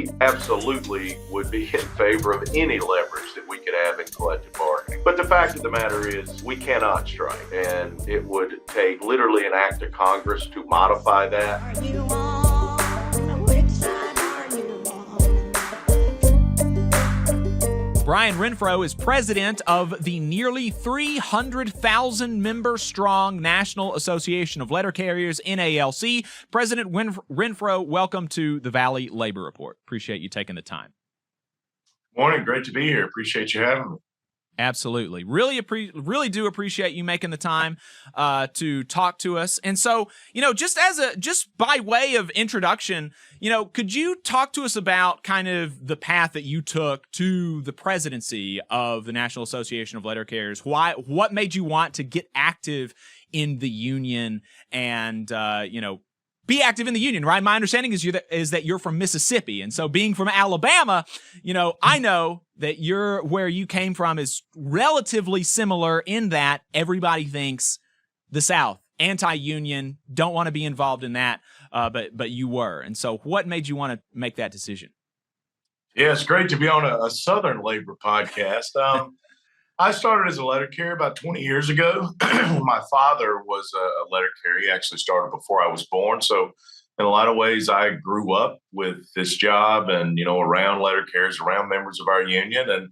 we absolutely would be in favor of any leverage that we could have in collective bargaining. But the fact of the matter is we cannot strike, and it would take literally an act of Congress to modify that. Are you on? Which side are you on? Brian Renfroe is president of the nearly 300,000 member strong National Association of Letter Carriers, NALC. President Renfroe, welcome to the Valley Labor Report. Appreciate you taking the time. Morning. Great to be here. Appreciate you having me. Absolutely. Really do appreciate you making the time to talk to us. And so, just by way of introduction, could you talk to us about kind of the path that you took to the presidency of the National Association of Letter Carriers? What made you want to get active in the union and, be active in the union, right? My understanding is that you're from Mississippi. And so being from Alabama, I know that where you came from is relatively similar in that everybody thinks the South, anti-union, don't want to be involved in that, but you were. And so what made you want to make that decision? Yeah, it's great to be on a Southern labor podcast. I started as a letter carrier about 20 years ago. My father was a letter carrier. He actually started before I was born. So in a lot of ways, I grew up with this job and, around letter carriers, around members of our union. And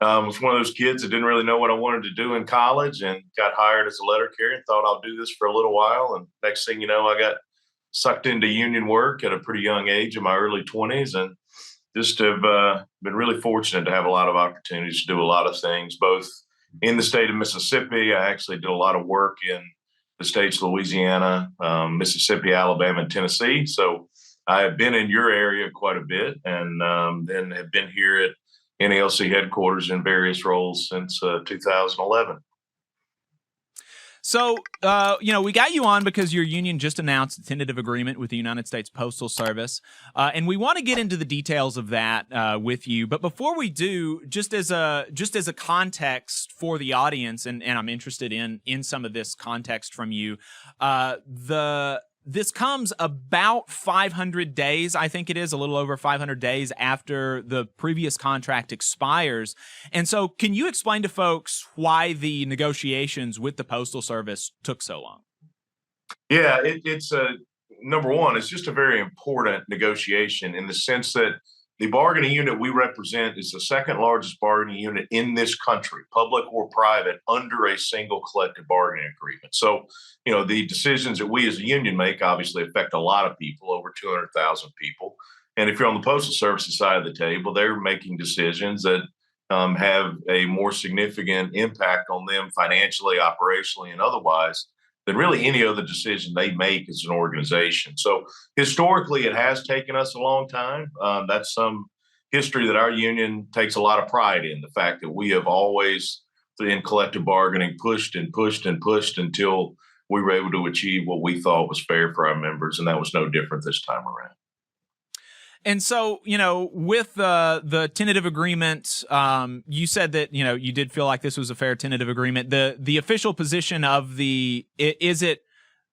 was one of those kids that didn't really know what I wanted to do in college and got hired as a letter carrier and thought I'll do this for a little while. And next thing you know, I got sucked into union work at a pretty young age in my early 20s. And just have been really fortunate to have a lot of opportunities to do a lot of things, both in the state of Mississippi. I actually did a lot of work in the states of Louisiana, Mississippi, Alabama, and Tennessee. So I have been in your area quite a bit, and then have been here at NALC headquarters in various roles since 2011. So, we got you on because your union just announced a tentative agreement with the United States Postal Service, and we want to get into the details of that with you. But before we do, just as a context for the audience, and I'm interested in some of this context from you, this comes about 500 days, I think it is, a little over 500 days after the previous contract expires. And so can you explain to folks why the negotiations with the Postal Service took so long? Yeah, it's number one, it's just a very important negotiation in the sense that the bargaining unit we represent is the second largest bargaining unit in this country, public or private, under a single collective bargaining agreement. So, the decisions that we as a union make obviously affect a lot of people, over 200,000 people. And if you're on the Postal Service side of the table, they're making decisions that have a more significant impact on them financially, operationally, and otherwise than really any other decision they make as an organization. So historically, it has taken us a long time. That's some history that our union takes a lot of pride in, the fact that we have always, in collective bargaining, pushed and pushed and pushed until we were able to achieve what we thought was fair for our members, and that was no different this time around. And so, with the tentative agreement, you said that, you did feel like this was a fair tentative agreement. The official position of is it,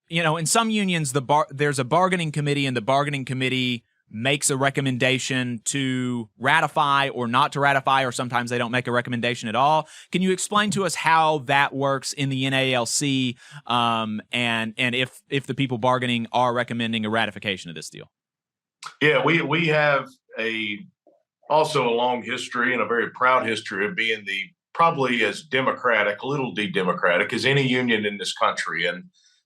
in some unions, there's a bargaining committee, and the bargaining committee makes a recommendation to ratify or not to ratify, or sometimes they don't make a recommendation at all. Can you explain to us how that works in the NALC, and if the people bargaining are recommending a ratification of this deal? Yeah, we have also a long history and a very proud history of being probably as democratic, a little de-democratic as any union in this country. And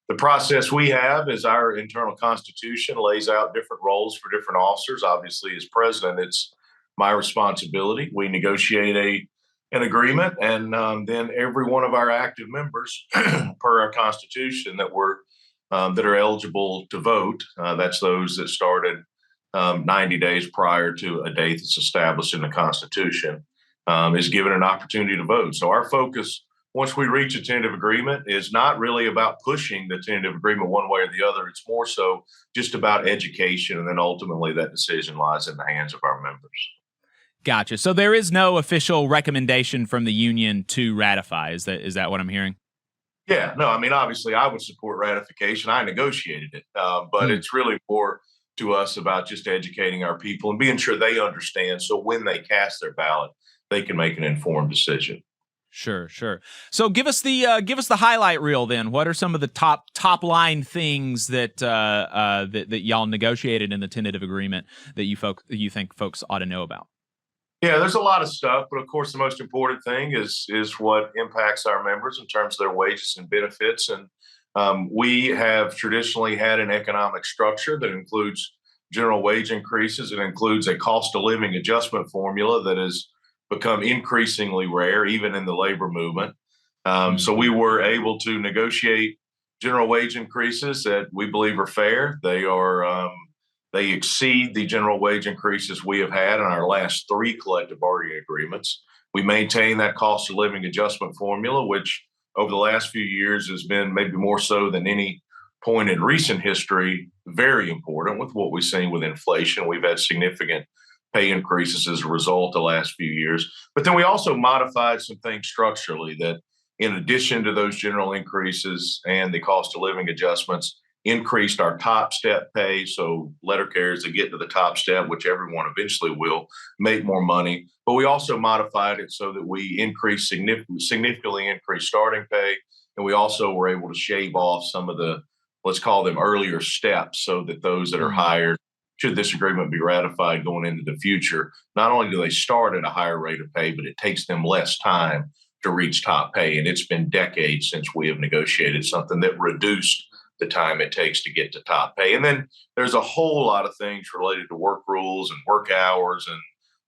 the process we have is our internal constitution lays out different roles for different officers. Obviously, as president, it's my responsibility. We negotiate an agreement, and then every one of our active members, per our constitution, that are eligible to vote. That's those that started 90 days prior to a date that's established in the Constitution, is given an opportunity to vote. So our focus, once we reach a tentative agreement, is not really about pushing the tentative agreement one way or the other. It's more so just about education, and then ultimately that decision lies in the hands of our members. Gotcha. So there is no official recommendation from the union to ratify. Is that what I'm hearing? Yeah, no, I mean, obviously I would support ratification. I negotiated it, but it's really more to us about just educating our people and being sure they understand. So when they cast their ballot, they can make an informed decision. Sure. So give us the highlight reel then. What are some of the top line things that that y'all negotiated in the tentative agreement that you think folks ought to know about? Yeah, there's a lot of stuff, but of course the most important thing is what impacts our members in terms of their wages and benefits. And we have traditionally had an economic structure that includes general wage increases. It includes a cost of living adjustment formula that has become increasingly rare, even in the labor movement. So we were able to negotiate general wage increases that we believe are fair. They exceed the general wage increases we have had in our last 3 collective bargaining agreements. We maintain that cost of living adjustment formula, which over the last few years has been maybe more so than any point in recent history, very important with what we've seen with inflation. We've had significant pay increases as a result the last few years. But then we also modified some things structurally that, in addition to those general increases and the cost of living adjustments, increased our top step pay. So letter carriers that get to the top step, which everyone eventually will, make more money. But we also modified it so that we significantly increased starting pay. And we also were able to shave off some of the, let's call them earlier steps, so that those that are hired, should this agreement be ratified going into the future, not only do they start at a higher rate of pay, but it takes them less time to reach top pay. And it's been decades since we have negotiated something that reduced the time it takes to get to top pay. And then there's a whole lot of things related to work rules and work hours and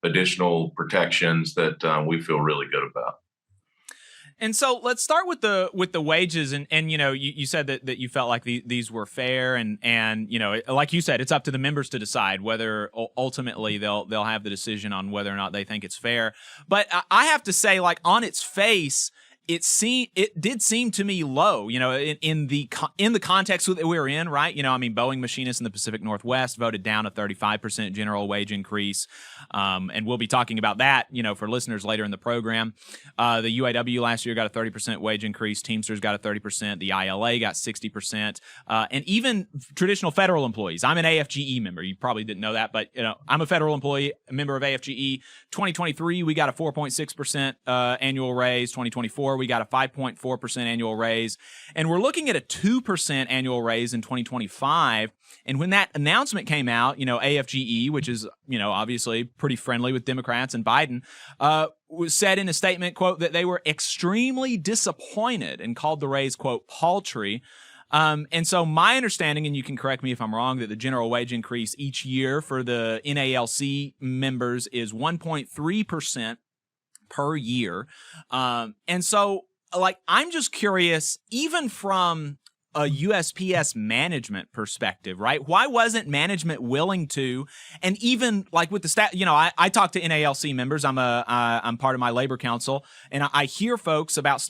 additional protections that we feel really good about. And so let's start with the wages, and you know, you said that you felt like these were fair, and you know, like you said, it's up to the members to decide whether ultimately they'll have the decision on whether or not they think it's fair. But I have to say, like, on its face, it did seem to me low, you know, in the context that we were in, right? You know, I mean, Boeing machinists in the Pacific Northwest voted down a 35% general wage increase, and we'll be talking about that, you know, for listeners later in the program. The UAW last year got a 30% wage increase. Teamsters got a 30%. The ILA got 60%, and even traditional federal employees. I'm an AFGE member. You probably didn't know that, but you know, I'm a federal employee, a member of AFGE. 2023, we got a 4.6% annual raise. 2024. We got a 5.4% annual raise, and we're looking at a 2% annual raise in 2025. And when that announcement came out, you know, AFGE, which is, you know, obviously pretty friendly with Democrats and Biden, said in a statement, quote, that they were extremely disappointed and called the raise, quote, paltry. And so my understanding, and you can correct me if I'm wrong, that the general wage increase each year for the NALC members is 1.3% per year. And so, like, I'm just curious, even from a USPS management perspective, right? Why wasn't management willing to, and even like with the staff, you know, I talk to NALC members. I'm part of my labor council, and I hear folks about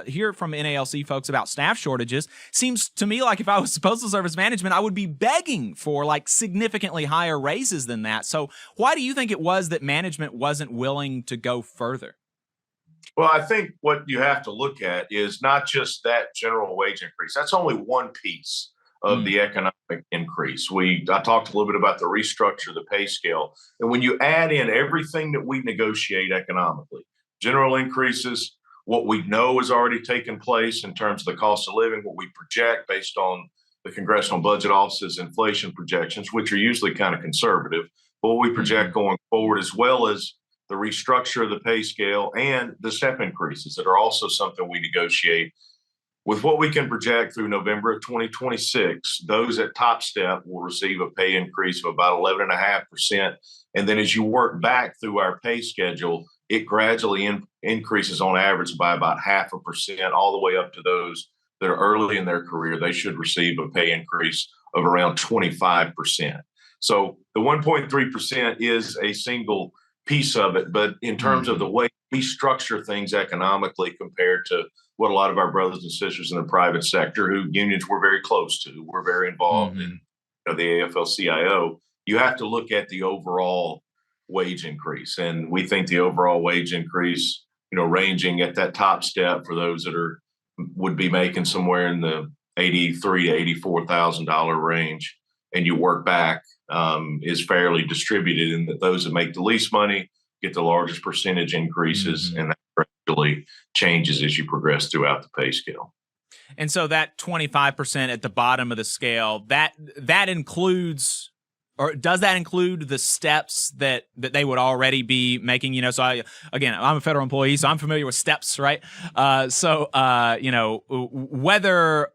hear from NALC folks about staff shortages. Seems to me like if I was Postal Service management, I would be begging for like significantly higher raises than that. So why do you think it was that management wasn't willing to go further? Well, I think what you have to look at is not just that general wage increase. That's only one piece of the economic increase. I talked a little bit about the restructure of the pay scale. And when you add in everything that we negotiate economically, general increases, what we know has already taken place in terms of the cost of living, what we project based on the Congressional Budget Office's inflation projections, which are usually kind of conservative, but what we project going forward, as well as the restructure of the pay scale and the step increases that are also something we negotiate. With what we can project through November of 2026, those at top step will receive a pay increase of about 11.5%. And then as you work back through our pay schedule, it gradually increases on average by about 0.5%, all the way up to those that are early in their career. They should receive a pay increase of around 25%. So the 1.3% is a single piece of it, but in terms of the way we structure things economically compared to what a lot of our brothers and sisters in the private sector, who unions were very close to, were very involved in, you know, the AFL-CIO, you have to look at the overall wage increase. And we think the overall wage increase, you know, ranging at that top step for those that would be making somewhere in the $83,000 to $84,000 range, and you work back is fairly distributed, and that those that make the least money get the largest percentage increases, and that gradually changes as you progress throughout the pay scale. And so that 25% at the bottom of the scale, that includes, or does that include the steps that they would already be making? You know, so I'm a federal employee, so I'm familiar with steps, right? You know, whether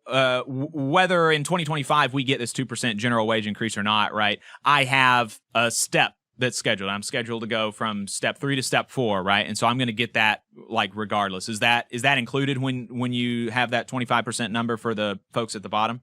in 2025 we get this 2% general wage increase or not, right? I have a step that's scheduled. I'm scheduled to go from step 3 to step 4, right? And so I'm going to get that like regardless. Is that included when you have that 25% number for the folks at the bottom?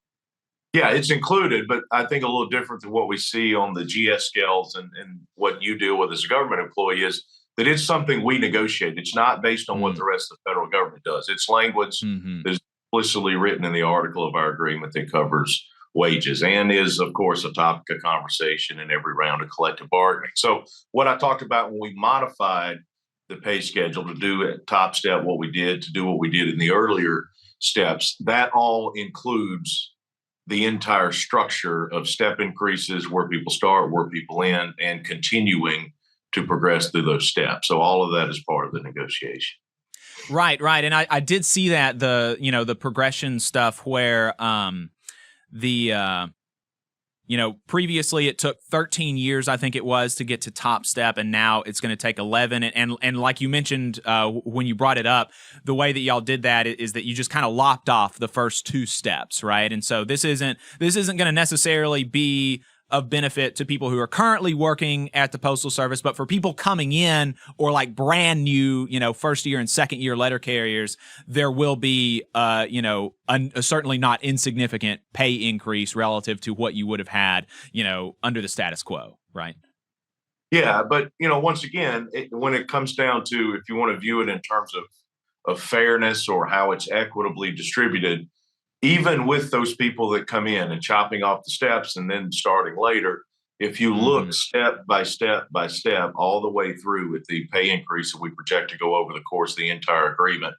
Yeah, it's included, but I think a little different than what we see on the GS scales and what you deal with as a government employee is that it's something we negotiate. It's not based on what the rest of the federal government does. It's language that is explicitly written in the article of our agreement that covers wages and is, of course, a topic of conversation in every round of collective bargaining. So what I talked about when we modified the pay schedule to do at top step what we did, to do what we did in the earlier steps, that all includes the entire structure of step increases, where people start, where people end, and continuing to progress through those steps. So all of that is part of the negotiation. Right. And I did see that the progression stuff where previously it took 13 years, I think it was, to get to top step, and now it's going to take 11. And like you mentioned when you brought it up, the way that y'all did that is that you just kind of lopped off the first 2 steps, right? And so this isn't going to necessarily be of benefit to people who are currently working at the Postal Service, but for people coming in or like brand new, first year and second year letter carriers, there will be, a certainly not insignificant pay increase relative to what you would have had, under the status quo, right? Yeah, but once again, when it comes down to, if you want to view it in terms of fairness or how it's equitably distributed, even with those people that come in and chopping off the steps and then starting later, if you look step by step by step all the way through with the pay increase that we project to go over the course of the entire agreement,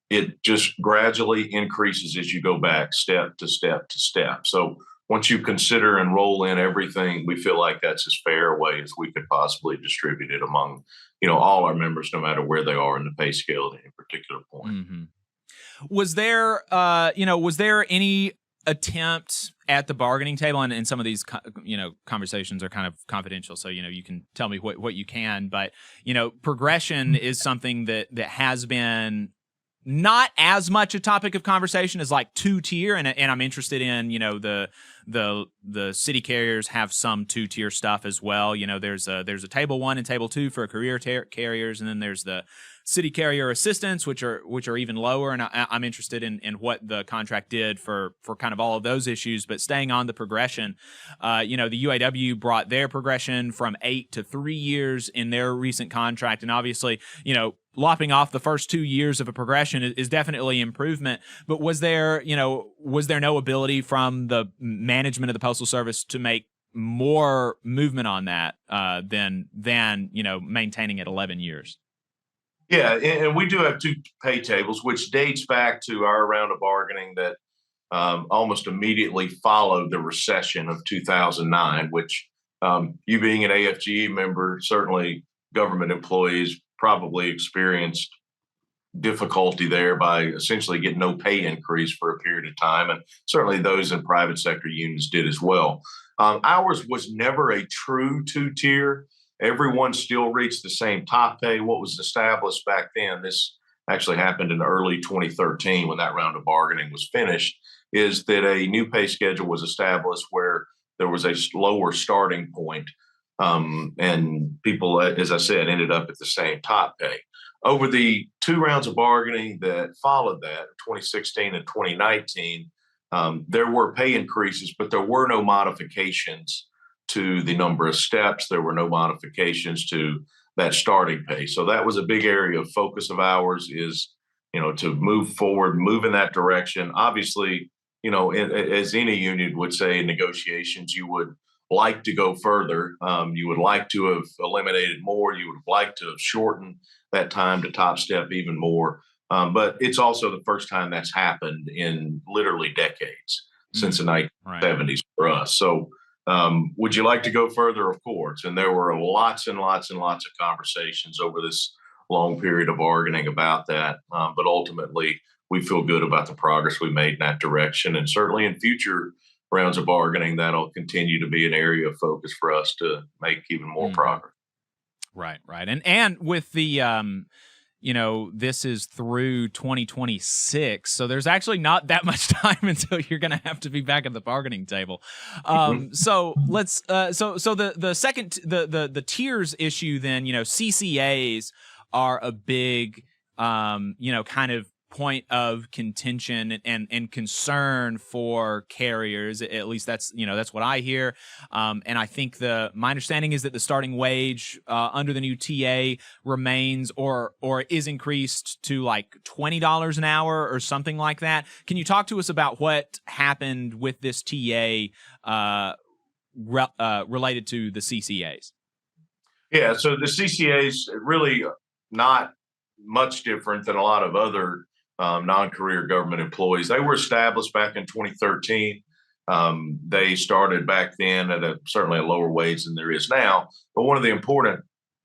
it just gradually increases as you go back step to step to step. So once you consider and roll in everything, we feel like that's as fair a way as we could possibly distribute it among, all our members, no matter where they are in the pay scale at any particular point. Was there any attempt at the bargaining table, and some of these, conversations are kind of confidential, so, you can tell me what you can, but, progression is something that has been not as much a topic of conversation as like 2-tier, and I'm interested in, the city carriers have some 2-tier stuff as well. There's a table 1 and table 2 for career carriers, and then there's the city carrier assistants, which are even lower. And I'm interested in what the contract did for kind of all of those issues. But staying on the progression, the UAW brought their progression from 8 to 3 years in their recent contract. And obviously, lopping off the first 2 years of a progression is definitely improvement. But was there no ability from the management of the Postal Service to make more movement on that than maintaining it 11 years? Yeah, and we do have 2 pay tables, which dates back to our round of bargaining that almost immediately followed the recession of 2009, which you being an AFGE member, certainly government employees probably experienced difficulty there by essentially getting no pay increase for a period of time. And certainly those in private sector unions did as well. Ours was never a true 2-tier. Everyone still reached the same top pay. What was established back then, this actually happened in early 2013 when that round of bargaining was finished, is that a new pay schedule was established where there was a lower starting point. And people, as I said, ended up at the same top pay. Over the 2 rounds of bargaining that followed that, 2016 and 2019, there were pay increases, but there were no modifications to the number of steps. There were no modifications to that starting pay. So that was a big area of focus of ours, is, to move forward, move in that direction. Obviously, as any union would say in negotiations, you would like to go further. You would like to have eliminated more. You would like to have shortened that time to top step even more. But it's also the first time that's happened in literally decades, since the 1970s for us. So Would you like to go further? Of course. And there were lots and lots and lots of conversations over this long period of bargaining about that. But ultimately, we feel good about the progress we made in that direction. And certainly in future rounds of bargaining, that'll continue to be an area of focus for us to make even more progress. Right. And with the this is through 2026, so there's actually not that much time until you're going to have to be back at the bargaining table. So let's so the second the tiers issue then, CCAs are a big kind of point of contention and concern for carriers. At least that's what I hear. And I think my understanding is that the starting wage under the new TA remains or is increased to like $20 an hour or something like that. Can you talk to us about what happened with this TA related to the CCAs? Yeah, so the CCAs really not much different than a lot of other non-career government employees. They were established back in 2013. They started back then at certainly a lower wage than there is now. But one of the important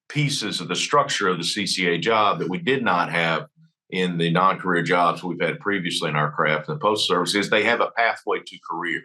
pieces of the structure of the CCA job that we did not have in the non-career jobs we've had previously in our craft and the Postal Service is they have a pathway to career.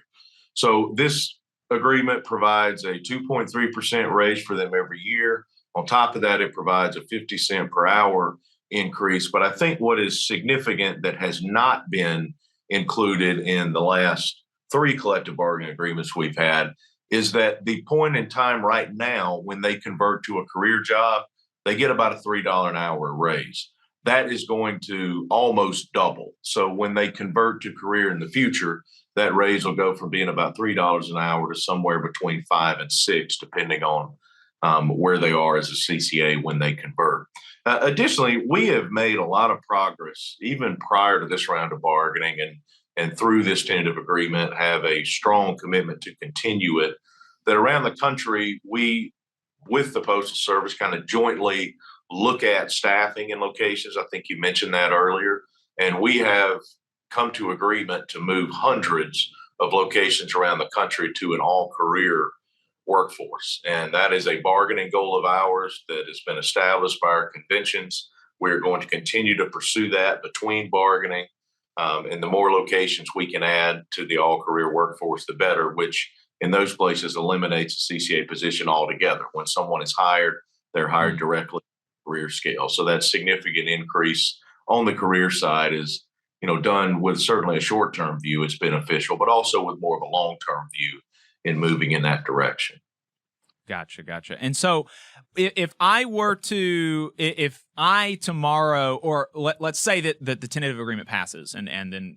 So this agreement provides a 2.3% raise for them every year. On top of that, it provides a 50-cent per hour increase. But I think what is significant that has not been included in the last 3 collective bargaining agreements we've had is that the point in time right now when they convert to a career job, they get about a $3 an hour raise. That is going to almost double. So when they convert to career in the future, that raise will go from being about $3 an hour to somewhere between 5 and 6, depending on where they are as a CCA when they convert. Additionally, we have made a lot of progress even prior to this round of bargaining and through this tentative agreement have a strong commitment to continue it. That around the country, we, with the Postal Service, kind of jointly look at staffing in locations. I think you mentioned that earlier. And we have come to agreement to move hundreds of locations around the country to an all-career workforce. And that is a bargaining goal of ours that has been established by our conventions. We're going to continue to pursue that between bargaining. And the more locations we can add to the all-career workforce, the better, which in those places eliminates the CCA position altogether. When someone is hired, they're hired directly on career scale. So that significant increase on the career side is, done with certainly a short-term view. It's beneficial, but also with more of a long-term view in moving in that direction. Gotcha. And so if I tomorrow, or let's say that the tentative agreement passes and then,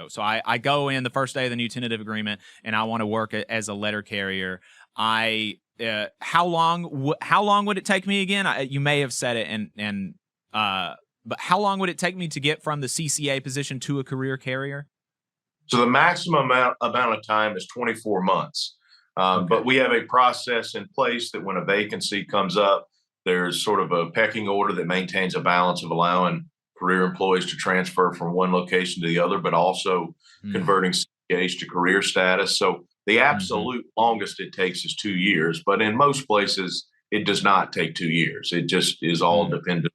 so I go in the first day of the new tentative agreement and I want to work as a letter carrier. How long would it take me again? You may have said it but how long would it take me to get from the CCA position to a career carrier? So the maximum amount of time is 24 months. Okay. But we have a process in place that when a vacancy comes up, there's sort of a pecking order that maintains a balance of allowing career employees to transfer from one location to the other, but also converting CCAs to career status. So the absolute longest it takes is 2 years, but in most places, it does not take 2 years. It just is all dependent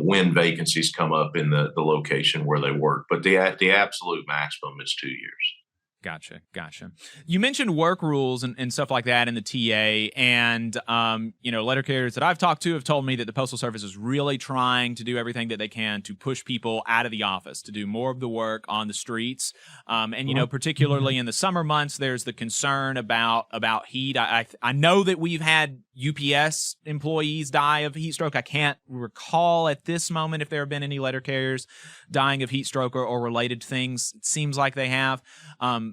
when vacancies come up in the location where they work. But the absolute maximum is 2 years. Gotcha. You mentioned work rules and stuff like that in the TA, and letter carriers that I've talked to have told me that the Postal Service is really trying to do everything that they can to push people out of the office, to do more of the work on the streets. Particularly in the summer months, there's the concern about heat. I know that we've had UPS employees die of heat stroke. I can't recall at this moment if there have been any letter carriers dying of heat stroke or related things. It seems like they have.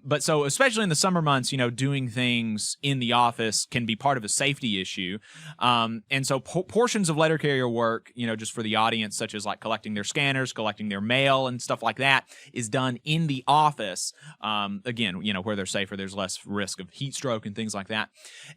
But so especially in the summer months, doing things in the office can be part of a safety issue. And so portions of letter carrier work, just for the audience, such as like collecting their scanners, collecting their mail and stuff like that, is done in the office. Again, where they're safer, there's less risk of heat stroke and things like that.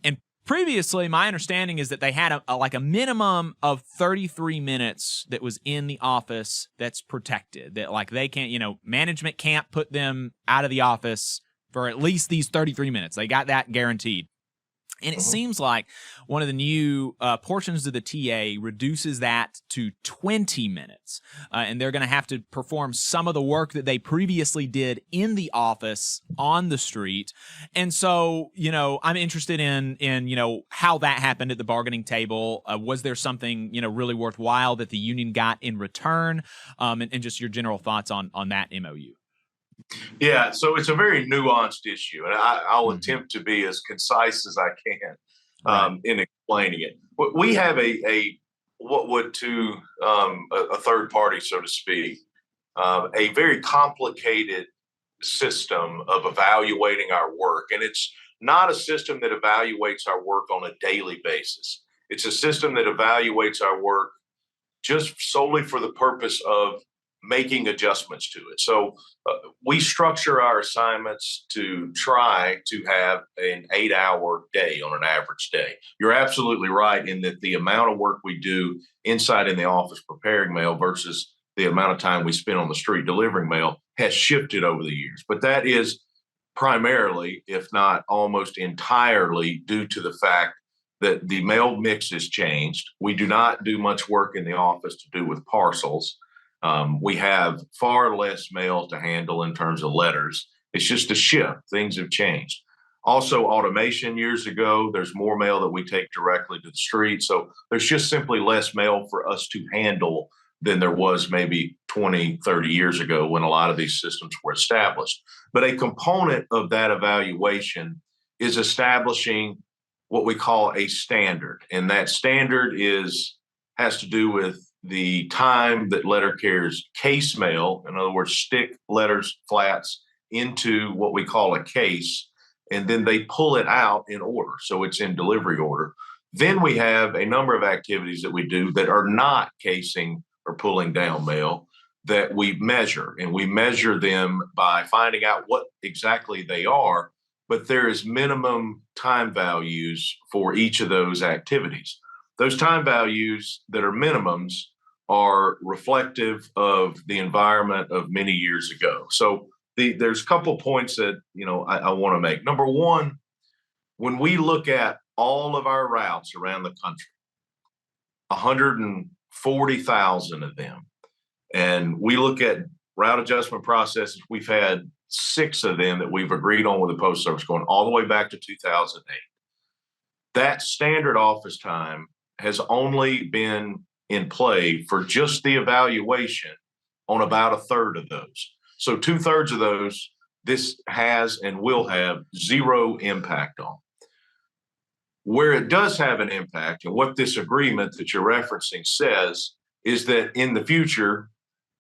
And previously, my understanding is that they had a minimum of 33 minutes that was in the office that's protected. That like they can't, management can't put them out of the office for at least these 33 minutes. They got that guaranteed. And it seems like one of the new portions of the TA reduces that to 20 minutes. And they're going to have to perform some of the work that they previously did in the office on the street. And so, I'm interested in how that happened at the bargaining table. Was there something, really worthwhile that the union got in return? And just your general thoughts on that MOU. Yeah, so it's a very nuanced issue, and I'll attempt to be as concise as I can in explaining it. We have what would to a third party, so to speak, a very complicated system of evaluating our work, and it's not a system that evaluates our work on a daily basis. It's a system that evaluates our work just solely for the purpose of making adjustments to it. So we structure our assignments to try to have an 8-hour day on an average day. You're absolutely right in that the amount of work we do inside in the office preparing mail versus the amount of time we spend on the street delivering mail has shifted over the years. But that is primarily, if not almost entirely, due to the fact that the mail mix has changed. We do not do much work in the office to do with parcels. We have far less mail to handle in terms of letters. It's just a shift. Things have changed. Also, automation years ago, there's more mail that we take directly to the street. So there's just simply less mail for us to handle than there was maybe 20, 30 years ago when a lot of these systems were established. But a component of that evaluation is establishing what we call a standard. And that standard has to do with the time that letter carriers case mail, in other words, stick letters, flats into what we call a case, and then they pull it out in order. So it's in delivery order. Then we have a number of activities that we do that are not casing or pulling down mail that we measure, and we measure them by finding out what exactly they are, but there is minimum time values for each of those activities. Those time values that are minimums are reflective of the environment of many years ago. So there's a couple points that I want to make. Number one, when we look at all of our routes around the country, 140,000 of them, and we look at route adjustment processes, we've had 6 of them that we've agreed on with the Postal Service going all the way back to 2008. That standard office time has only been in play for just the evaluation on about a third of those. So 2/3 of those, this has and will have zero impact on. Where it does have an impact, and what this agreement that you're referencing says, is that in the future,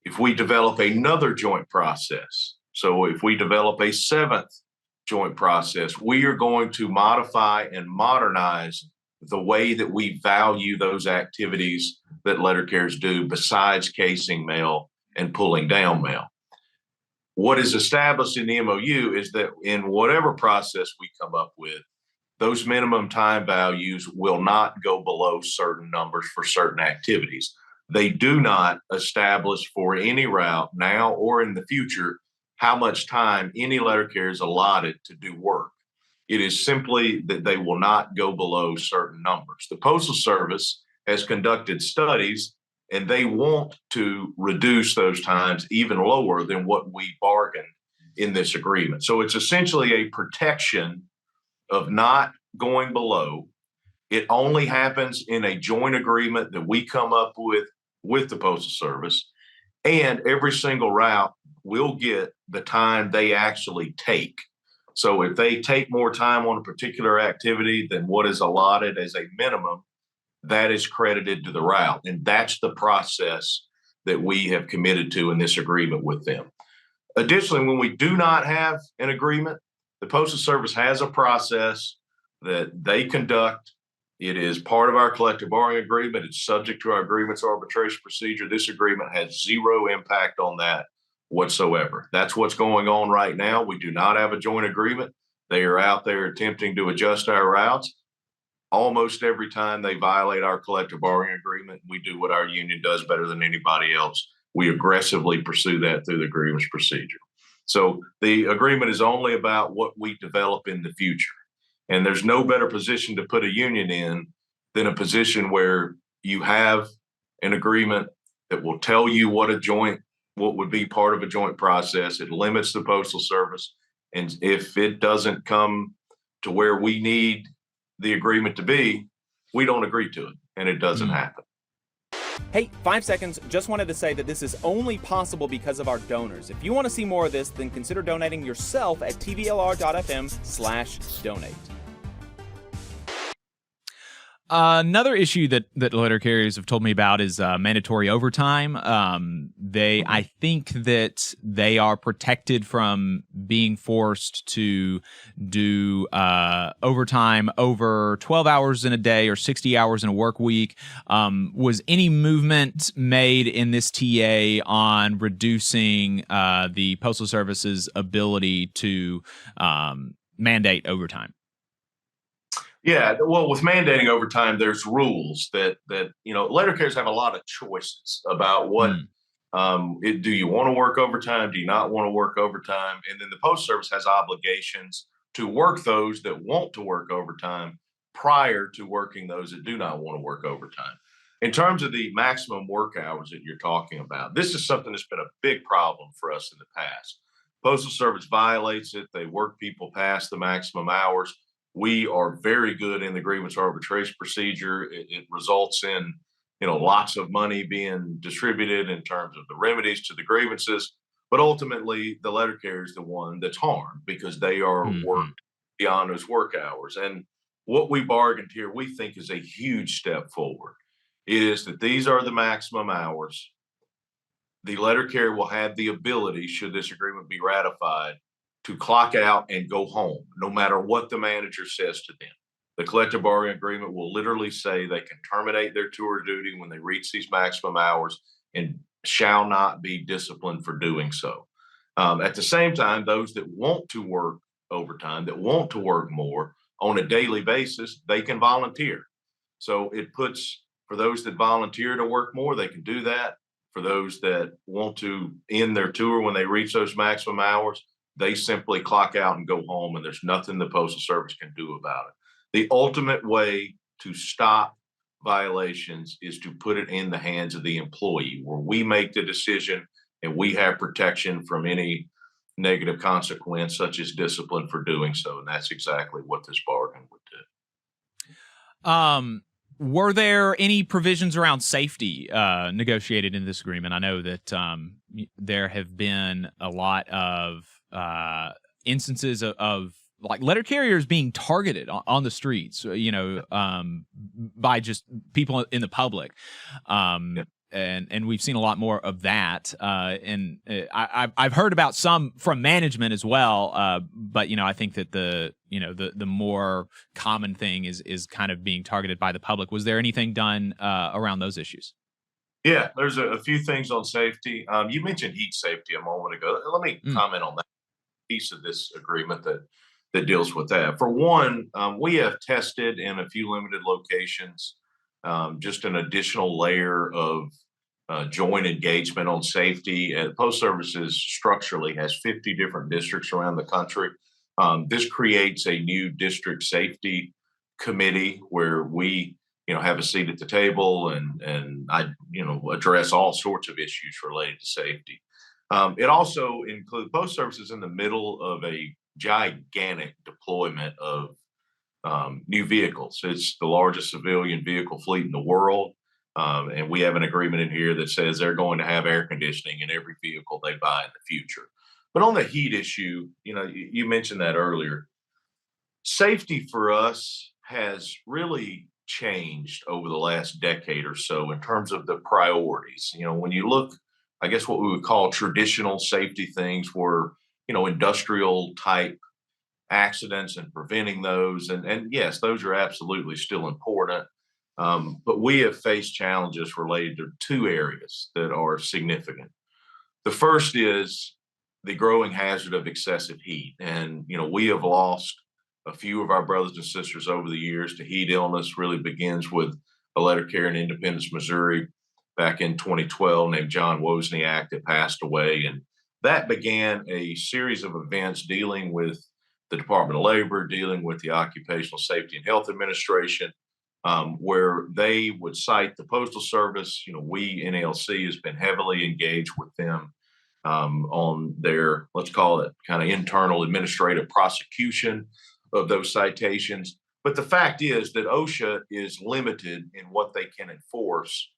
if we develop another joint process, so if we develop a 7th joint process, we are going to modify and modernize the way that we value those activities that letter carriers do besides casing mail and pulling down mail. What is established in the MOU is that in whatever process we come up with, those minimum time values will not go below certain numbers for certain activities. They do not establish for any route now or in the future how much time any letter carrier is allotted to do work. It is simply that they will not go below certain numbers. The Postal Service has conducted studies, and they want to reduce those times even lower than what we bargained in this agreement. So it's essentially a protection of not going below. It only happens in a joint agreement that we come up with the Postal Service, and every single route will get the time they actually take. So if they take more time on a particular activity than what is allotted as a minimum, that is credited to the route. And that's the process that we have committed to in this agreement with them. Additionally, when we do not have an agreement, the Postal Service has a process that they conduct. It is part of our collective bargaining agreement. It's subject to our agreements arbitration procedure. This agreement has zero impact on that whatsoever. That's what's going on right now. We do not have a joint agreement. They are out there attempting to adjust our routes. Almost every time they violate our collective bargaining agreement, we do what our union does better than anybody else. We aggressively pursue that through the grievance procedure. So the agreement is only about what we develop in the future. And there's no better position to put a union in than a position where you have an agreement that will tell you what would be part of a joint process. It limits the Postal Service. And if it doesn't come to where we need the agreement to be, we don't agree to it, and it doesn't happen. Hey, 5 seconds. Just wanted to say that this is only possible because of our donors. If you want to see more of this, then consider donating yourself at tvlr.fm/donate. Another issue that letter carriers have told me about is mandatory overtime. I think that they are protected from being forced to do overtime over 12 hours in a day or 60 hours in a work week. Was any movement made in this TA on reducing the Postal Service's ability to mandate overtime? Yeah, well, with mandating overtime, there's rules that letter carriers have a lot of choices about what do you want to work overtime? Do you not want to work overtime? And then the Postal Service has obligations to work those that want to work overtime prior to working those that do not want to work overtime. In terms of the maximum work hours that you're talking about, this is something that's been a big problem for us in the past. Postal Service violates it. They work people past the maximum hours. We are very good in the grievance arbitration procedure. It results in, lots of money being distributed in terms of the remedies to the grievances. But ultimately, the letter carrier is the one that's harmed because they are worked beyond those work hours. And what we bargained here, we think, is a huge step forward. It is that these are the maximum hours. The letter carrier will have the ability, should this agreement be ratified, to clock out and go home, no matter what the manager says to them. The collective bargaining agreement will literally say they can terminate their tour duty when they reach these maximum hours and shall not be disciplined for doing so. At the same time, those that want to work overtime, that want to work more on a daily basis, they can volunteer. So it puts, for those that volunteer to work more, they can do that. For those that want to end their tour when they reach those maximum hours, they simply clock out and go home, and there's nothing the Postal Service can do about it. The ultimate way to stop violations is to put it in the hands of the employee, where we make the decision and we have protection from any negative consequence, such as discipline for doing so. And that's exactly what this bargain would do. Were there any provisions around safety negotiated in this agreement? I know that there have been a lot of instances of like letter carriers being targeted on the streets, by just people in the public. And we've seen a lot more of that. And I've heard about some from management as well. But I think that the more common thing is kind of being targeted by the public. Was there anything done around those issues? Yeah, there's a few things on safety. You mentioned heat safety a moment ago. Let me comment on that piece of this agreement that deals with that. For one, we have tested in a few limited locations just an additional layer of joint engagement on safety. Post Services structurally has 50 different districts around the country. This creates a new district safety committee where we have a seat at the table and address all sorts of issues related to safety. It also includes Post Services in the middle of a gigantic deployment of new vehicles. It's the largest civilian vehicle fleet in the world. And we have an agreement in here that says they're going to have air conditioning in every vehicle they buy in the future. But on the heat issue, you mentioned that earlier. Safety for us has really changed over the last decade or so in terms of the priorities. When you look, I guess what we would call traditional safety things were, industrial type accidents and preventing those. And yes, those are absolutely still important. But we have faced challenges related to two areas that are significant. The first is the growing hazard of excessive heat. And, we have lost a few of our brothers and sisters over the years to heat illness. Really begins with a letter carrier in Independence, Missouri, back in 2012 named John Wozniak that passed away. And that began a series of events dealing with the Department of Labor, dealing with the Occupational Safety and Health Administration, where they would cite the Postal Service. We, NALC, has been heavily engaged with them on their, let's call it, kind of internal administrative prosecution of those citations. But the fact is that OSHA is limited in what they can enforce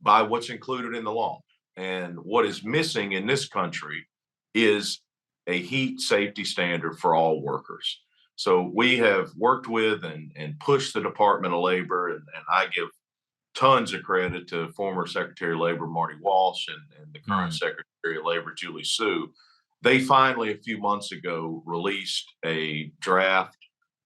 by what's included in the law. And what is missing in this country is a heat safety standard for all workers. So we have worked with and pushed the Department of Labor, and I give tons of credit to former Secretary of Labor Marty Walsh and the current Secretary of Labor Julie Sue. They finally, a few months ago, released a draft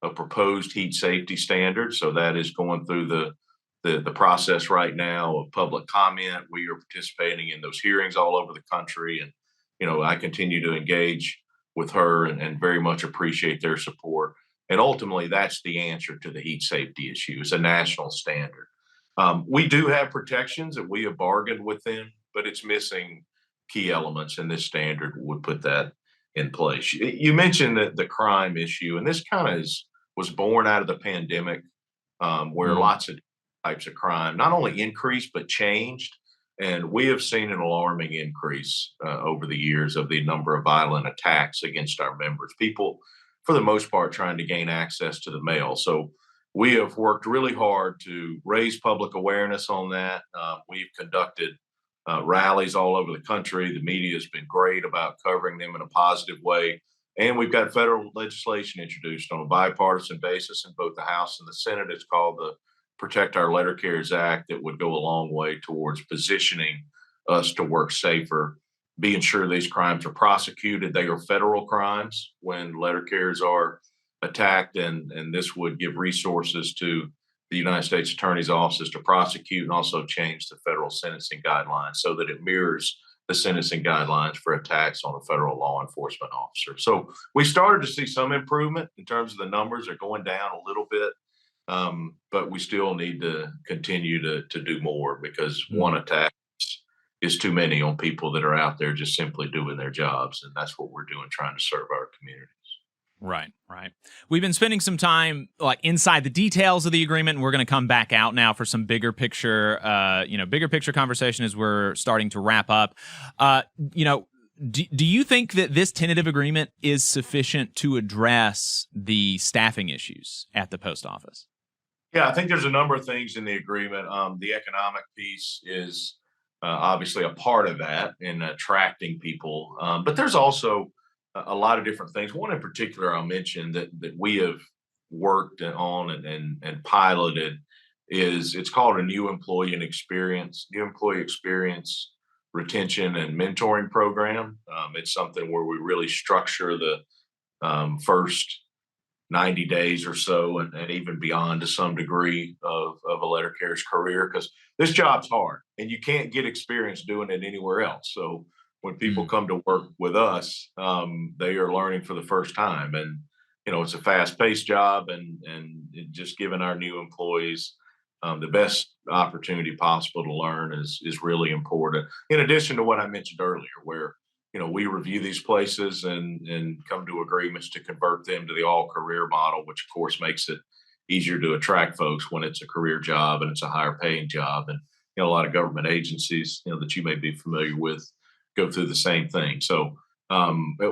of proposed heat safety standards. So that is going through the process right now of public comment. We are participating in those hearings all over the country, and I continue to engage with her and very much appreciate their support. And ultimately, that's the answer to the heat safety issue. It's a national standard. We do have protections that we have bargained with them, but it's missing key elements, and this standard would put that in place. You mentioned the crime issue, and this kind of was born out of the pandemic, where lots of types of crime not only increased but changed. And we have seen an alarming increase over the years of the number of violent attacks against our members. People, for the most part, trying to gain access to the mail. So we have worked really hard to raise public awareness on that. We've conducted rallies all over the country. The media has been great about covering them in a positive way. And we've got federal legislation introduced on a bipartisan basis in both the House and the Senate. It's called the Protect Our Letter Carriers Act, that would go a long way towards positioning us to work safer, being sure these crimes are prosecuted. They are federal crimes when letter carriers are attacked, and this would give resources to the United States Attorney's offices to prosecute, and also change the federal sentencing guidelines so that it mirrors the sentencing guidelines for attacks on a federal law enforcement officer. So we started to see some improvement in terms of the numbers. They're going down a little bit. But we still need to continue to do more, because one attack is too many on people that are out there just simply doing their jobs. And that's what we're doing, trying to serve our communities. Right. We've been spending some time inside the details of the agreement, and we're going to come back out now for some bigger picture conversation as we're starting to wrap up. Do you think that this tentative agreement is sufficient to address the staffing issues at the post office? Yeah, I think there's a number of things in the agreement. The economic piece is obviously a part of that in attracting people, but there's also a lot of different things. One in particular I'll mention that we have worked on and piloted it's called a new employee experience retention and mentoring program. It's something where we really structure the first 90 days or so, and even beyond to some degree of a letter carrier's career, because this job's hard and you can't get experience doing it anywhere else. So when people come to work with us, they are learning for the first time, and it's a fast-paced job, and just giving our new employees the best opportunity possible to learn is really important. In addition to what I mentioned earlier, where we review these places and come to agreements to convert them to the all-career model, which of course makes it easier to attract folks when it's a career job and it's a higher paying job. And a lot of government agencies that you may be familiar with go through the same thing. So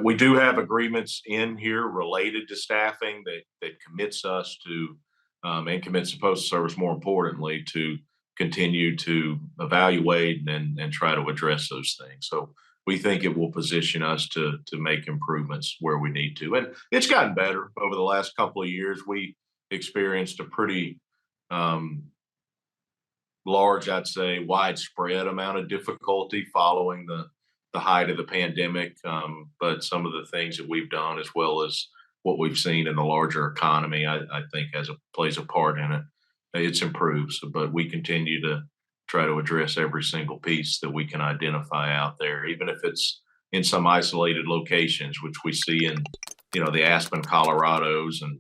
we do have agreements in here related to staffing that commits us to and commits the Postal Service, more importantly, to continue to evaluate and try to address those things. So we think it will position us to make improvements where we need to. And it's gotten better over the last couple of years. We experienced a pretty large, I'd say, widespread amount of difficulty following the height of the pandemic. But some of the things that we've done, as well as what we've seen in the larger economy, I think plays a part in it. It's improved, but we continue to try to address every single piece that we can identify out there, even if it's in some isolated locations, which we see in, the Aspen, Colorados, and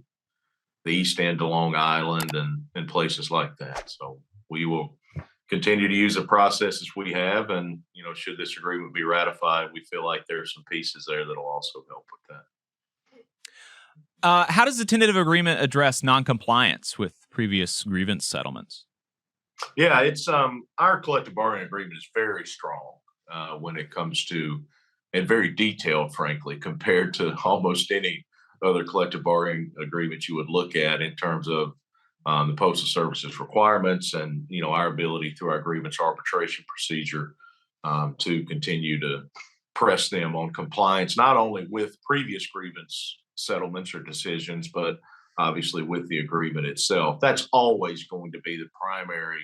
the East End of Long Island, and places like that. So we will continue to use the processes we have. And, should this agreement be ratified, we feel like there are some pieces there that'll also help with that. How does the tentative agreement address noncompliance with previous grievance settlements? Yeah, it's our collective bargaining agreement is very strong when it comes to, and very detailed, frankly, compared to almost any other collective bargaining agreement you would look at in terms of the Postal Service's requirements and our ability through our grievance arbitration procedure to continue to press them on compliance, not only with previous grievance settlements or decisions, but obviously with the agreement itself. That's always going to be the primary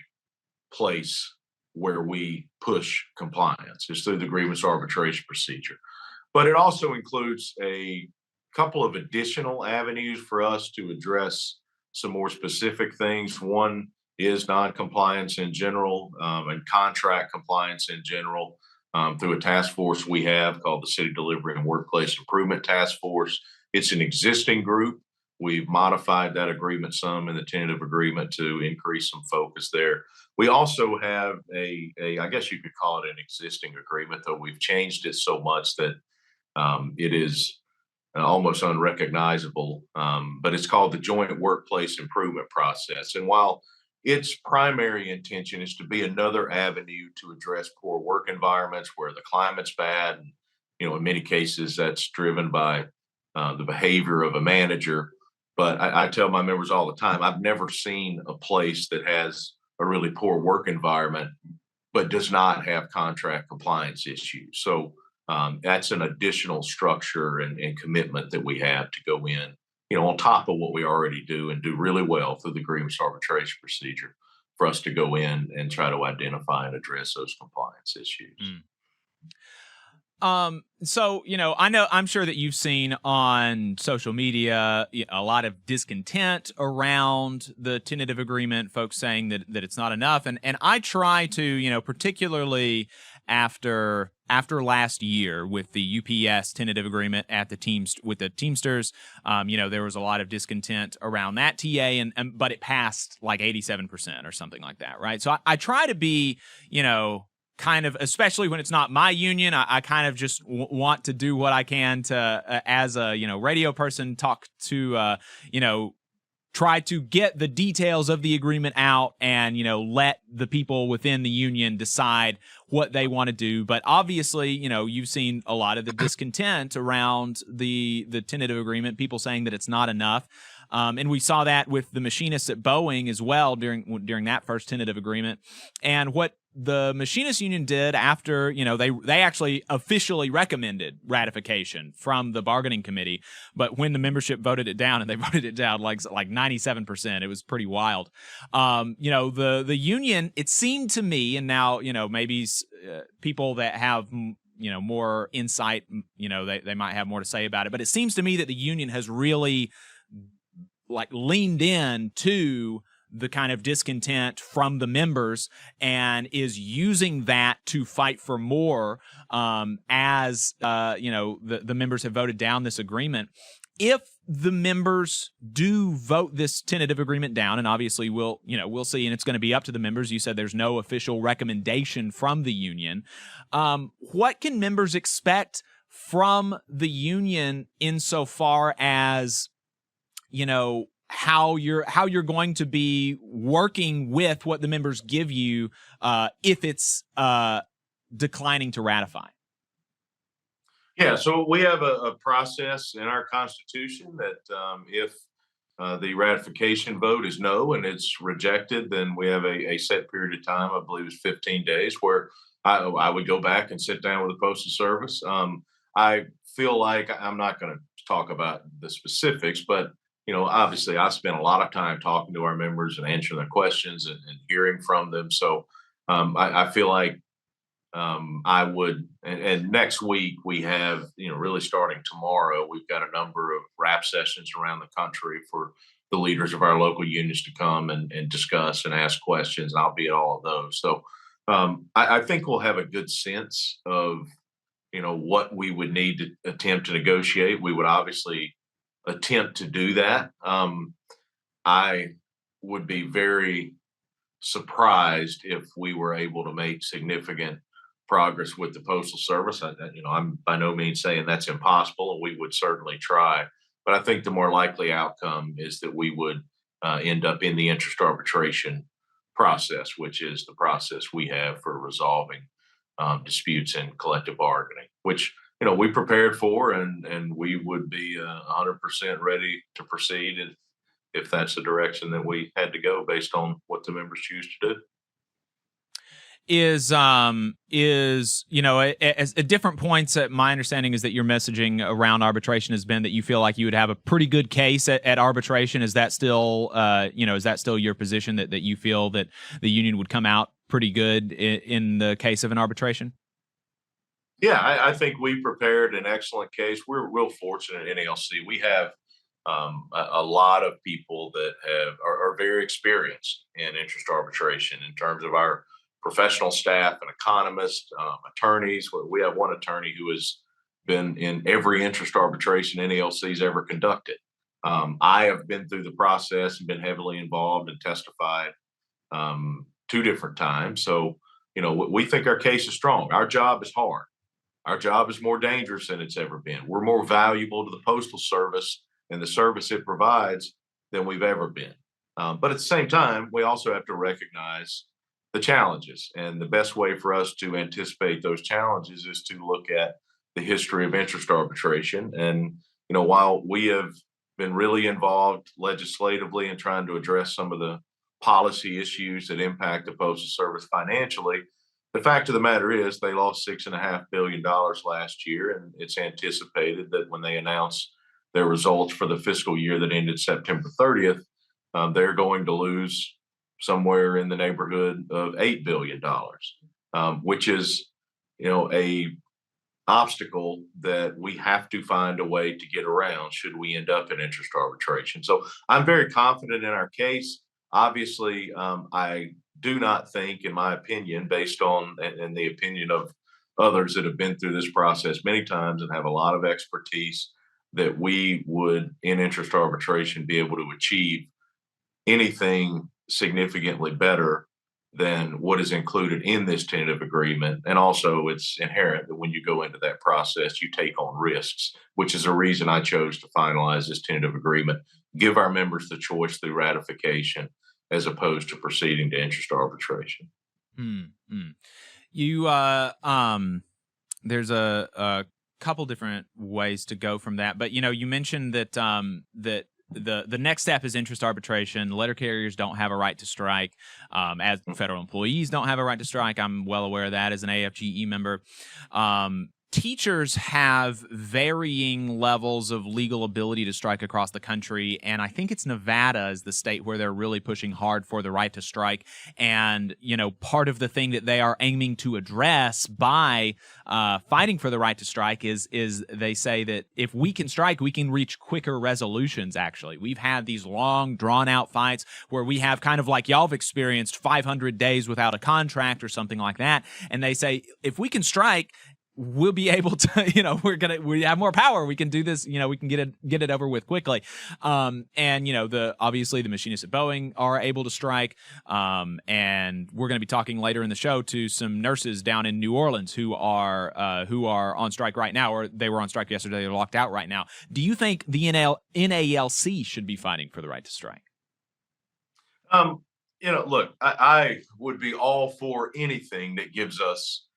place where we push compliance, is through the grievance arbitration procedure. But it also includes a couple of additional avenues for us to address some more specific things. One is non-compliance in general and contract compliance in general through a task force we have called the City Delivery and Workplace Improvement Task Force. It's an existing group. We've modified that agreement some in the tentative agreement to increase some focus there. We also have I guess you could call it an existing agreement, though we've changed it so much that it is almost unrecognizable, but it's called the Joint Workplace Improvement Process. And while its primary intention is to be another avenue to address poor work environments where the climate's bad, and, in many cases that's driven by the behavior of a manager. But I tell my members all the time, I've never seen a place that has a really poor work environment, but does not have contract compliance issues. So that's an additional structure and commitment that we have to go in, on top of what we already do and do really well through the grievance arbitration procedure, for us to go in and try to identify and address those compliance issues. So, I'm sure that you've seen on social media a lot of discontent around the tentative agreement, folks saying that it's not enough. And I try to, particularly after last year with the UPS tentative agreement with the Teamsters, there was a lot of discontent around that TA, but it passed like 87% or something like that, right? So I try to be, kind of, especially when it's not my union, I kind of just want to do what I can to, as a, radio person, talk to, try to get the details of the agreement out and, let the people within the union decide what they want to do. But obviously, you've seen a lot of the discontent around the tentative agreement, people saying that it's not enough. And we saw that with the machinists at Boeing as well during that first tentative agreement. And what the Machinists Union did after, they actually officially recommended ratification from the bargaining committee, but when the membership voted it down, and they voted it down like 97%, it was pretty wild. The union, it seemed to me, and now, maybe people that have more insight, they might have more to say about it, but it seems to me that the union has really leaned in to the kind of discontent from the members and is using that to fight for more as the members have voted down this agreement. If the members do vote this tentative agreement down, and obviously we'll see, and it's going to be up to the members. You said there's no official recommendation from the union. What can members expect from the union insofar as, how you're going to be working with what the members give you if it's declining to ratify? Yeah, so we have a process in our Constitution that if the ratification vote is no and it's rejected, then we have a set period of time, I believe it's 15 days, where I would go back and sit down with the Postal Service. I feel like I'm not going to talk about the specifics, but obviously I spent a lot of time talking to our members and answering their questions and hearing from them. So I feel like I would, and next week we have, really starting tomorrow, we've got a number of rap sessions around the country for the leaders of our local unions to come and discuss and ask questions. And I'll be at all of those. So I think we'll have a good sense of, what we would need to attempt to negotiate. We would obviously attempt to do that. I would be very surprised if we were able to make significant progress with the Postal Service. I'm by no means saying that's impossible, and we would certainly try. But I think the more likely outcome is that we would end up in the interest arbitration process, which is the process we have for resolving disputes in collective bargaining, which we prepared for, and we would be 100% ready to proceed if that's the direction that we had to go based on what the members choose to do. Is at different points, my understanding is that your messaging around arbitration has been that you feel like you would have a pretty good case at arbitration. Is that still your position, that you feel that the union would come out pretty good in the case of an arbitration? Yeah, I think we prepared an excellent case. We're real fortunate at NALC. We have a lot of people that are very experienced in interest arbitration in terms of our professional staff and economists, attorneys. We have one attorney who has been in every interest arbitration NALC's ever conducted. I have been through the process and been heavily involved and testified 2 different times. So, we think our case is strong. Our job is hard. Our job is more dangerous than it's ever been. We're more valuable to the Postal Service and the service it provides than we've ever been. But at the same time, we also have to recognize the challenges. And the best way for us to anticipate those challenges is to look at the history of interest arbitration. And, while we have been really involved legislatively in trying to address some of the policy issues that impact the Postal Service financially, the fact of the matter is they lost $6.5 billion last year. And it's anticipated that when they announce their results for the fiscal year that ended September 30th, they're going to lose somewhere in the neighborhood of $8 billion, which is, a obstacle that we have to find a way to get around should we end up in interest arbitration. So I'm very confident in our case. Obviously, I do not think, in my opinion, based on and the opinion of others that have been through this process many times and have a lot of expertise, that we would, in interest arbitration, be able to achieve anything significantly better than what is included in this tentative agreement. And also, it's inherent that when you go into that process, you take on risks, which is a reason I chose to finalize this tentative agreement, give our members the choice through ratification as opposed to proceeding to interest arbitration. Mm-hmm. There's a couple different ways to go from that, but you mentioned that the next step is interest arbitration. Letter carriers don't have a right to strike, as federal employees don't have a right to strike. I'm well aware of that as an AFGE member. Teachers have varying levels of legal ability to strike across the country, and I think it's Nevada is the state where they're really pushing hard for the right to strike. And part of the thing that they are aiming to address by fighting for the right to strike is they say that if we can strike, we can reach quicker resolutions. Actually, we've had these long, drawn-out fights where we have kind of like y'all have experienced 500 days without a contract or something like that, and they say if we can strike, we'll be able to, we have more power. We can do this, we can get it over with quickly. Obviously the machinists at Boeing are able to strike. And we're going to be talking later in the show to some nurses down in New Orleans who are on strike right now, or they were on strike yesterday. They're locked out right now. Do you think the NALC should be fighting for the right to strike? Look, I would be all for anything that gives us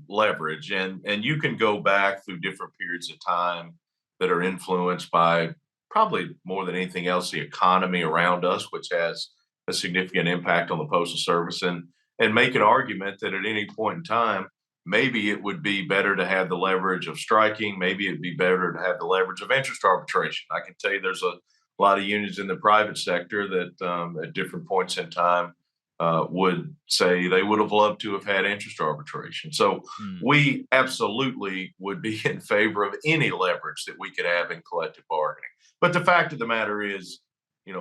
leverage, and you can go back through different periods of time that are influenced by probably more than anything else the economy around us, which has a significant impact on the Postal Service, and make an argument that at any point in time maybe it would be better to have the leverage of striking, maybe it'd be better to have the leverage of interest arbitration. I can tell you there's a lot of unions in the private sector that at different points in time would say they would have loved to have had interest arbitration. So we absolutely would be in favor of any leverage that we could have in collective bargaining. But the fact of the matter is,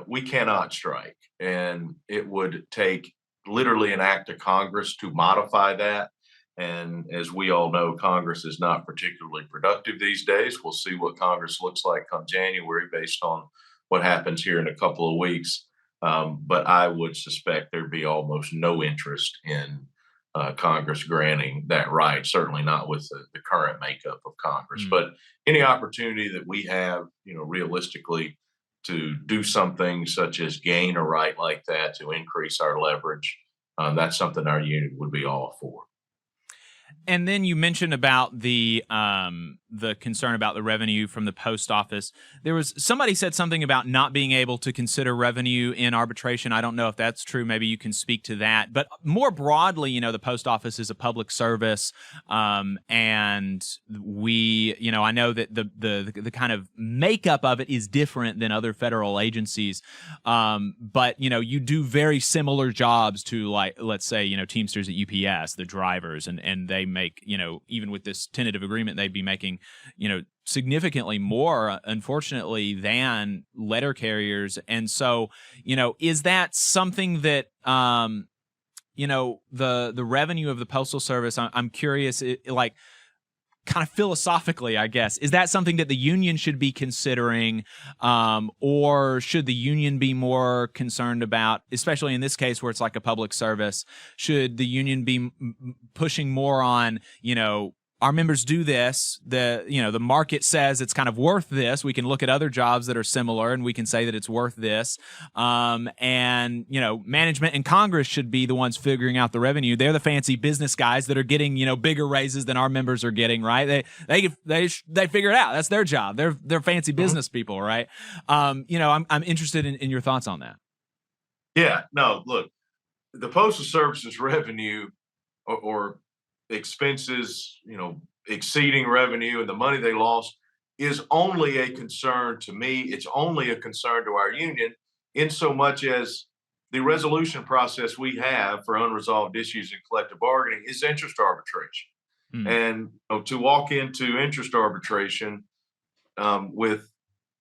we cannot strike, and it would take literally an act of Congress to modify that. And as we all know, Congress is not particularly productive these days. We'll see what Congress looks like come January based on what happens here in a couple of weeks. But I would suspect there'd be almost no interest in Congress granting that right, certainly not with the current makeup of Congress. But any opportunity that we have, realistically, to do something such as gain a right like that to increase our leverage, that's something our union would be all for. And then you mentioned about the concern about the revenue from the post office. There was somebody said something about not being able to consider revenue in arbitration. I don't know if that's true. Maybe you can speak to that. But more broadly, the post office is a public service, and we, I know that the kind of makeup of it is different than other federal agencies. But you do very similar jobs to, like, let's say, Teamsters at UPS, the drivers, and they make, even with this tentative agreement, they'd be making, significantly more, unfortunately, than letter carriers. And so, is that something that, the revenue of the Postal Service, I'm curious, like, kind of philosophically, I guess, is that something that the union should be considering, or should the union be more concerned about, especially in this case where it's like a public service, should the union be pushing more on, our members do this, the market says it's kind of worth this, we can look at other jobs that are similar and we can say that it's worth this, and management and Congress should be the ones figuring out the revenue. They're the fancy business guys that are getting bigger raises than our members are getting, right? They figure it out. That's their job. They're fancy business people, right? I'm interested in your thoughts on that. Yeah, no, look, the Postal Service's revenue or expenses, exceeding revenue and the money they lost is only a concern to me. It's only a concern to our union, in so much as the resolution process we have for unresolved issues in collective bargaining is interest arbitration. And to walk into interest arbitration with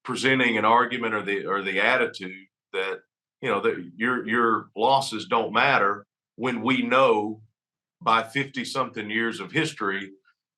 presenting an argument or the attitude that that your losses don't matter, when we know by 50-something years of history,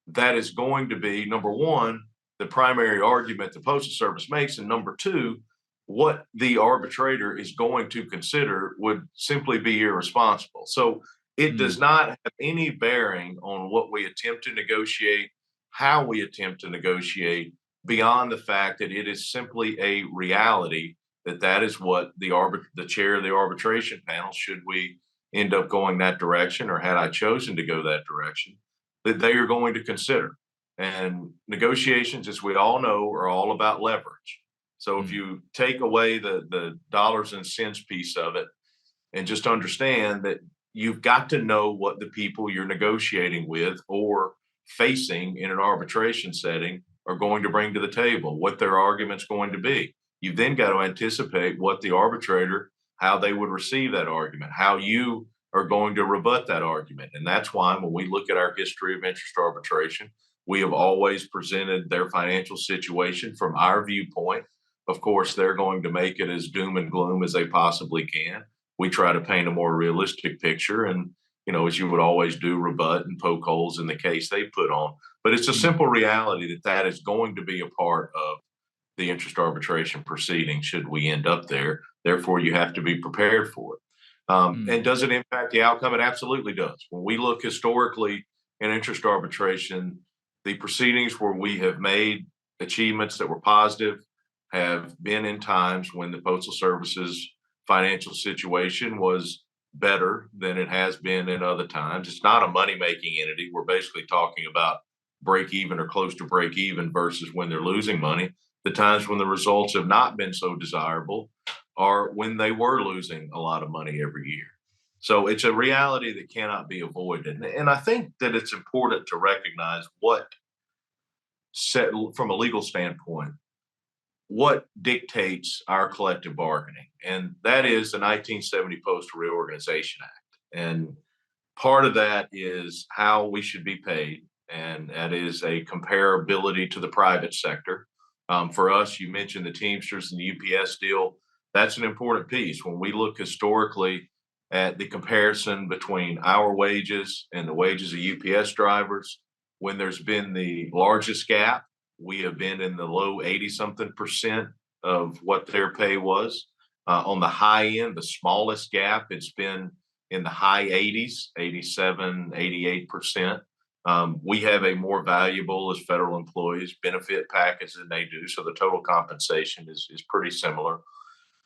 that is going to be, number one, the primary argument the Postal Service makes, and number two, what the arbitrator is going to consider would simply be irresponsible. So it does not have any bearing on what we attempt to negotiate, how we attempt to negotiate, beyond the fact that it is simply a reality that is what the chair of the arbitration panel, should we end up going that direction, or had I chosen to go that direction, that they are going to consider. And negotiations, as we all know, are all about leverage. So if you take away the dollars and cents piece of it and just understand that you've got to know what the people you're negotiating with or facing in an arbitration setting are going to bring to the table, what their argument's going to be. You've then got to anticipate what the arbitrator, how they would receive that argument, how you are going to rebut that argument. And that's why when we look at our history of interest arbitration, we have always presented their financial situation from our viewpoint. Of course, they're going to make it as doom and gloom as they possibly can. We try to paint a more realistic picture and, as you would always do, rebut and poke holes in the case they put on. But it's a simple reality that is going to be a part of the interest arbitration proceeding should we end up there. Therefore, you have to be prepared for it. And does it impact the outcome? It absolutely does. When we look historically in interest arbitration, the proceedings where we have made achievements that were positive have been in times when the Postal Service's financial situation was better than it has been in other times. It's not a money-making entity. We're basically talking about break even or close to break even versus when they're losing money. The times when the results have not been so desirable are when they were losing a lot of money every year. So it's a reality that cannot be avoided. And I think that it's important to recognize from a legal standpoint, what dictates our collective bargaining. And that is the 1970 Postal Reorganization Act. And part of that is how we should be paid. And that is a comparability to the private sector. For us, you mentioned the Teamsters and the UPS deal. That's an important piece. When we look historically at the comparison between our wages and the wages of UPS drivers, when there's been the largest gap, we have been in the low 80-something% of what their pay was. On the high end, the smallest gap, it's been in the high 80s, 87, 88%. We have a more valuable as federal employees benefit package than they do. So the total compensation is pretty similar.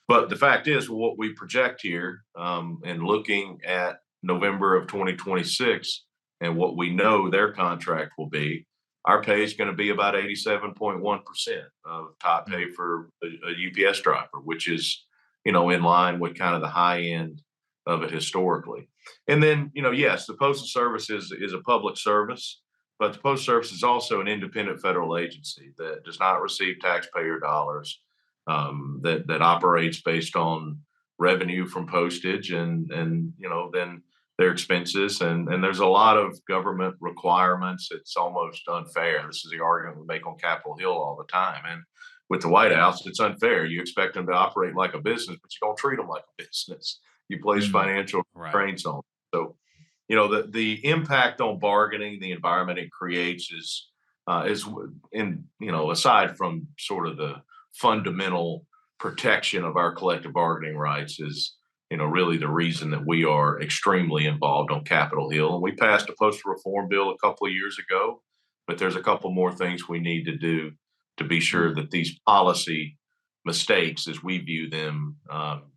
But the fact is, what we project here, and looking at November of 2026 and what we know their contract will be, our pay is going to be about 87.1% of top pay for a UPS driver, which is, in line with kind of the high end of it historically. And then, yes, the Postal Service is a public service, but the Postal Service is also an independent federal agency that does not receive taxpayer dollars, that operates based on revenue from postage and then their expenses. And there's a lot of government requirements. It's almost unfair. This is the argument we make on Capitol Hill all the time. And with the White House, it's unfair. You expect them to operate like a business, but you don't treat them like a business. You place financial constraints on them. So, the impact on bargaining, the environment it creates is aside from sort of the fundamental protection of our collective bargaining rights is, really the reason that we are extremely involved on Capitol Hill. And we passed a postal reform bill a couple of years ago, but there's a couple more things we need to do to be sure that these policy mistakes, as we view them,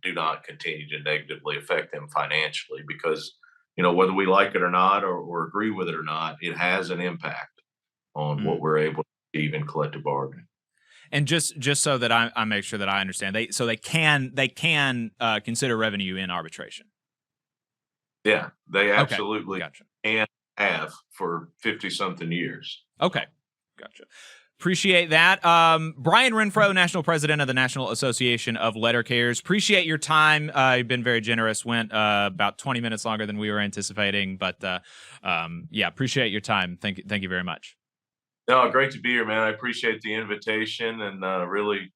do not continue to negatively affect them financially, because, whether we like it or not, or agree with it or not, it has an impact on what we're able to achieve in collective bargaining. And just so that I make sure that I understand, they can consider revenue in arbitration. Yeah, they absolutely Gotcha. can have for 50-something years. Okay, gotcha. Appreciate that. Brian Renfroe, National President of the National Association of Letter Carriers. Appreciate your time. You've been very generous. Went about 20 minutes longer than we were anticipating, but appreciate your time. Thank you very much. No, great to be here, man. I appreciate the invitation and really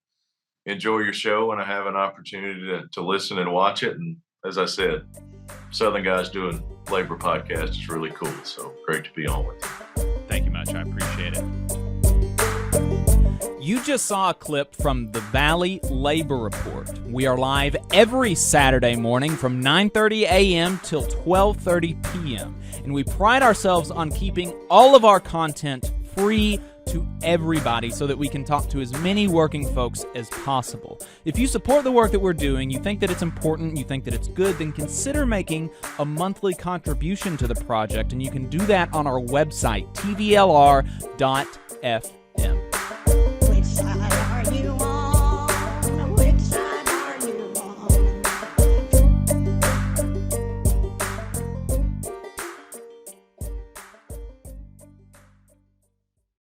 enjoy your show when I have an opportunity to listen and watch it. And as I said, Southern guys doing labor podcast is really cool. So great to be on with you. Thank you much. I appreciate it. You just saw a clip from the Valley Labor Report. We are live every Saturday morning from 9:30 a.m. till 12:30 p.m. And we pride ourselves on keeping all of our content free to everybody so that we can talk to as many working folks as possible. If you support the work that we're doing, you think that it's important, you think that it's good, then consider making a monthly contribution to the project, and you can do that on our website, tvlr.fm.